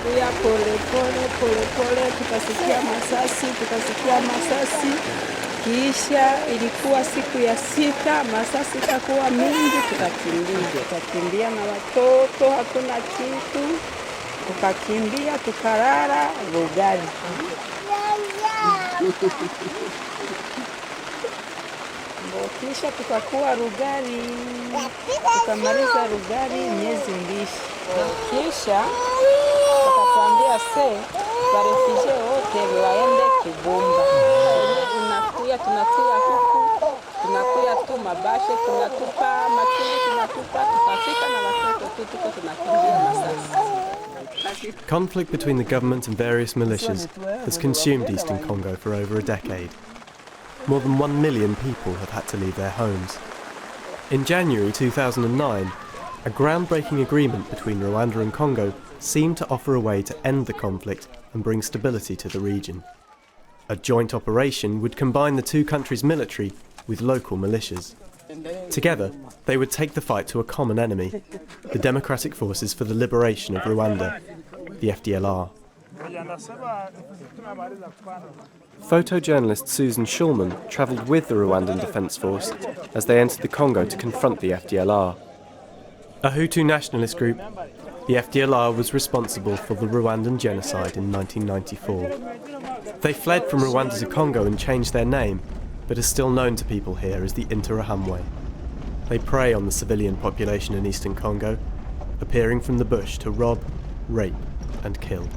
tunakuya pole pole, tukasikia masasi, kisha ilikuwa siku ya 6, masasi ikakuwa mingi, tukakimbia na watoto, hakuna kitu, tukakimbia, tukarara Rugari. Kisha tukakuwa Rugari, tukamaliza Rugari miezi 2. Kisha tukatuambia warefugee wote waende Kibumba. Tunakuya huku, tunakuya tu mabashe, tunatupa matini, tukafika na watoto tuko tunakimbia masasi. Conflict between the government and various militias has consumed Eastern Congo for over a decade. More than 1 million people have had to leave their homes. In January 2009, a groundbreaking agreement between Rwanda and Congo seemed to offer a way to end the conflict and bring stability to the region. A joint operation would combine the two countries' military with local militias. Together, they would take the fight to a common enemy, the Democratic Forces for the Liberation of Rwanda, the FDLR. Photojournalist Susan Schulman travelled with the Rwandan Defence Force as they entered the Congo to confront the FDLR. A Hutu nationalist group, the FDLR was responsible for the Rwandan Genocide in 1994. They fled from Rwanda to Congo and changed their name, but are still known to people here as the Interahamwe. They prey on the civilian population in eastern Congo, appearing from the bush to rob, rape and kill.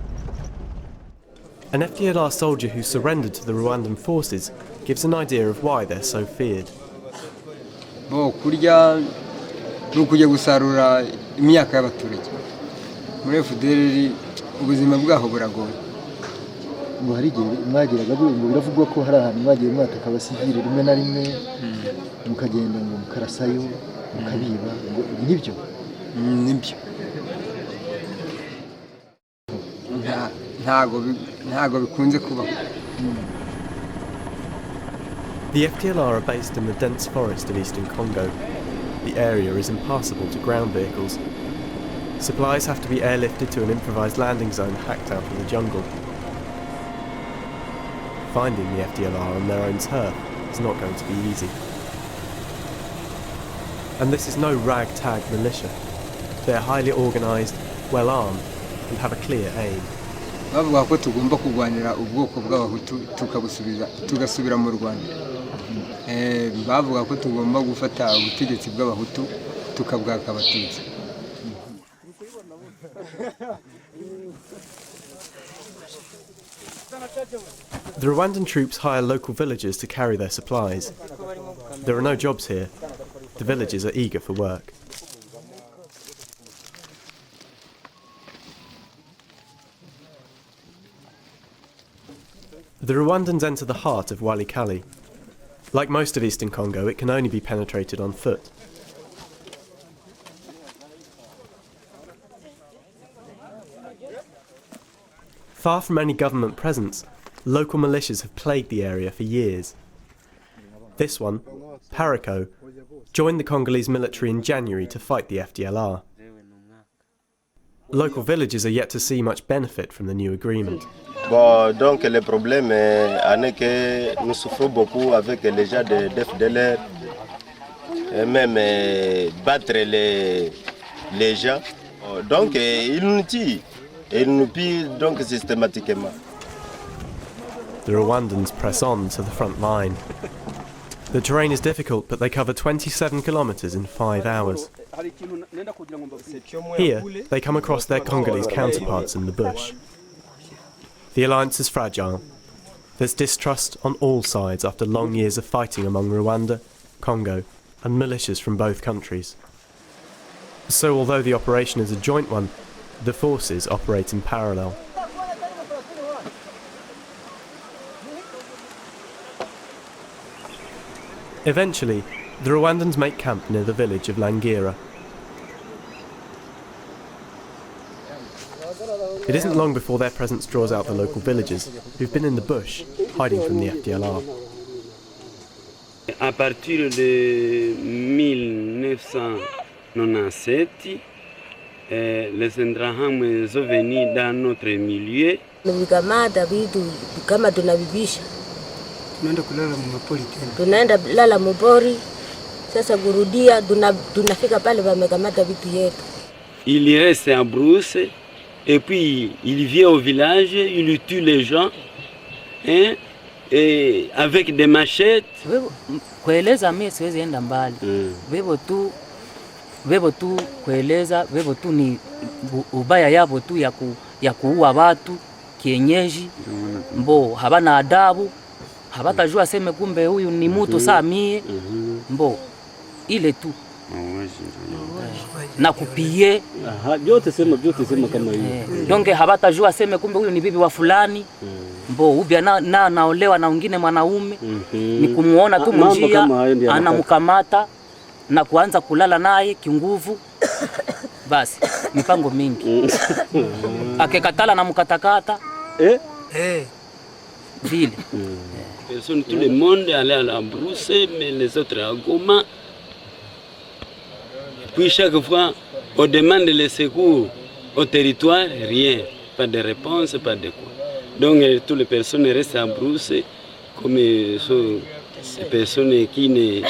An FDLR soldier who surrendered to the Rwandan forces gives an idea of why they're so feared. Nukujya gusarura imyaka y'abaturage muri FDLR ubuzima bwaho buragoye. Ngo hari igihe mwageraga biravugwa ko hari ahantu mwagiye mwataka abasivili rimwe na rimwe mukagenda ngo mukarasayo mukabiba nibyo nibyo ntago bikunze kubaho. The FDLR are based in the dense forest of eastern Congo. The area is impassable to ground vehicles. Supplies have to be airlifted to an improvised landing zone hacked out of the jungle. Finding the FDLR on their own turf is not going to be easy. And this is no ragtag militia. They're highly organised, well armed, and have a clear aim. Bavuga ko tugomba kurwanira ubwoko bw'abahutu tugasubira mu Rwanda. Bavuga ko tugomba gufata ubutegetsi bw'abahutu tukabwaka abatutsi. The Rwandan troops hire local villagers to carry their supplies. There are no jobs here. The villagers are eager for work. The Rwandans enter the heart of Walikale. Like most of eastern Congo, it can only be penetrated on foot. Far from any government presence, local militias have plagued the area for years. This one, Parako, joined the Congolese military in January to fight the FDLR. Local villagers are yet to see much benefit from the new agreement. Bon, donc le problème est que nous souffrons beaucoup avec les gens de FDLR, et même battre les gens. Donc ils nous tuent, et ils nous pillent donc systématiquement. The Rwandans press on to the front line. The terrain is difficult, but they cover 27 kilometres in 5 hours. Here, they come across their Congolese counterparts in the bush. The alliance is fragile. There's distrust on all sides after long years of fighting among Rwanda, Congo, and militias from both countries. So although the operation is a joint one, the forces operate in parallel. Eventually, the Rwandans make camp near the village of Langira. It isn't long before their presence draws out the local villagers, who've been in the bush, hiding from the FDLR. À partir de 1997, les Interahamwe sont venus dans notre milieu. Tunavikamata vitu kama tunavibisha, tunaenda kulala mapori tena, tunaenda lala mapori. Sasa kurudia tunafika pale wamekamata vitu yetu. Il reste en brousse et puis il vient au village, il tue les gens, hein, et avec des machettes. Kueleza mimi siwezi enda mbali. Wewe tu kueleza, wewe tu ni ubaya yabo tu ya kuua watu kienyeji. Mbo habana adabu, habatajua seme kumbe huyu ni mtu saa mie. Mbo ile tu na kupie vyote sema kama hiyo. Donge habatajua seme kumbe huyu ni bibi wa fulani. Mbo ubia na naolewa na wengine mwanaume. Ni kumuona tu mjia anamkamata na kuanza kulala naye kinguvu. Basi mipango mingi. Akekatala na mkatakata. Vile. Personne, tout le monde allait à la brousse, mais les autres à Goma. Puis chaque fois, on demande les secours au territoire, rien. Pas de réponse, pas de quoi. Donc toutes les personnes restent en brousse comme des personnes qui ne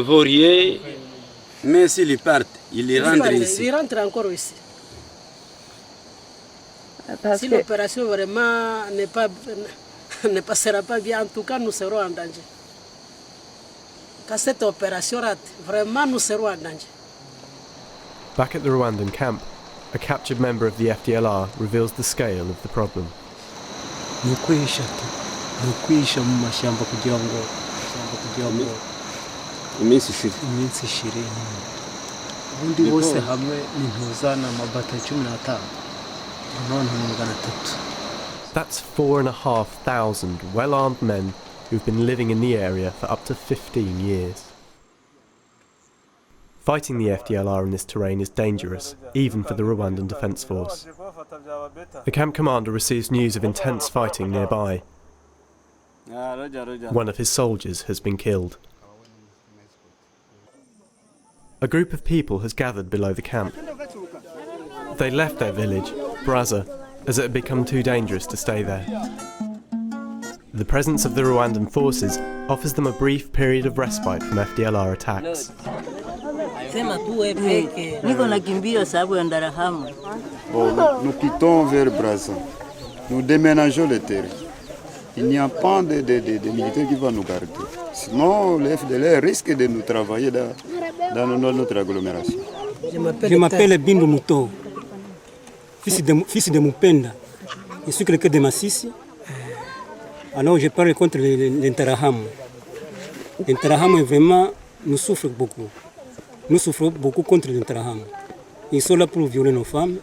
vaut rien. Mais s'ils partent, ils rentrent ici. Ils rentrent encore ici. Parce si l'opération vraiment ne passera pas bien, en tout cas nous serons en danger. Quand cette opération rate, vraiment nous serons en danger. Back at the Rwandan camp, a captured member of the FDLR reveals the scale of the problem. Nukwisha mu mashamba kugira ngo iminsi 20 ubundi bose hamwe n'intuzana amabata 15 none 300. That's 4,500 well-armed men who've been living in the area for up to 15 years. Fighting the FDLR in this terrain is dangerous, even for the Rwandan Defence Force. The camp commander receives news of intense fighting nearby. One of his soldiers has been killed. A group of people has gathered below the camp. They left their village, Braza, as it had become too dangerous to stay there. The presence of the Rwandan forces offers them a brief period of respite from FDLR attacks. Nous quittons vers Braza. Nous déménageons le terrain. Il n'y a pas de militaires qui vont nous garder. Sinon, le FDLR risque de nous travailler dans notre agglomération. Je m'appelle Bindu Muto, fils de Mupenda. Je suis quelqu'un de Massissi. Alors je parle contre l'Interahamwe. L'Interahamwe, vraiment, nous souffrons beaucoup. Nous souffrons beaucoup contre l'Interahamwe. Ils sont là pour violer nos femmes.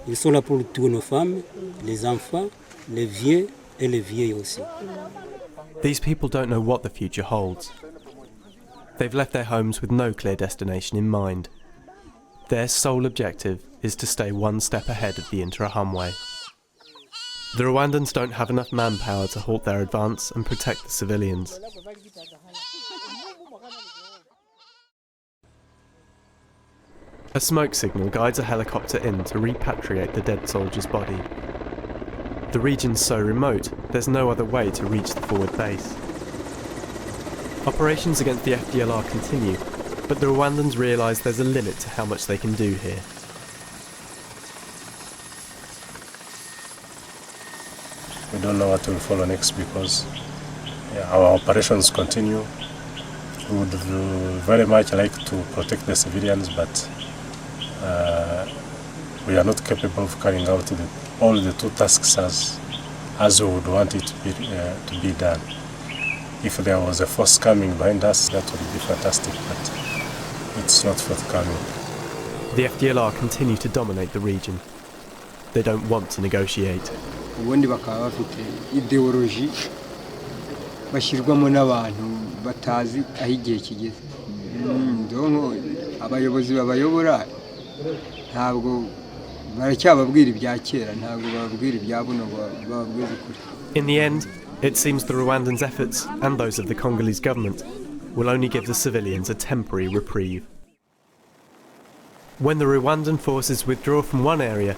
Ils sont là pour tuer nos femmes, les enfants, les vieux et les vieilles aussi. These people don't know what the future holds. They've left their homes with no clear destination in mind. Their sole objective is to stay one step ahead of the Interahamwe. The Rwandans don't have enough manpower to halt their advance and protect the civilians. A smoke signal guides a helicopter in to repatriate the dead soldier's body. The region's so remote, there's no other way to reach the forward base. Operations against the FDLR continue, but the Rwandans realise there's a limit to how much they can do here. We don't know what will follow next because our operations continue. We would very much like to protect the civilians, but we are not capable of carrying out all the two tasks as we would want it to be done. If there was a force coming behind us, that would be fantastic, but it's not forthcoming. The FDLR continue to dominate the region. They don't want to negotiate. Ubundi bakaba bafite ideology bashirwamo n'abantu batazi aho igihe kigeze. Ndonko abayobozi babayobora ntabwo baracyababwira ibya kera, ntabwo bababwira ibya buno, bababwira ukuri. In the end, it seems the Rwandans' efforts and those of the Congolese government will only give the civilians a temporary reprieve. When the Rwandan forces withdraw from one area,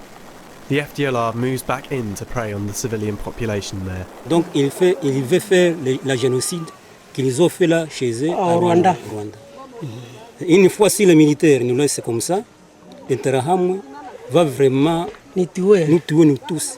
the FDLR moves back in to prey on the civilian population there. Donc il veut faire la génocide qu'ils ont fait là chez eux au Rwanda. Une fois si les militaires nous laissent comme ça, l'Interahamwe va vraiment nous tuer nous tous.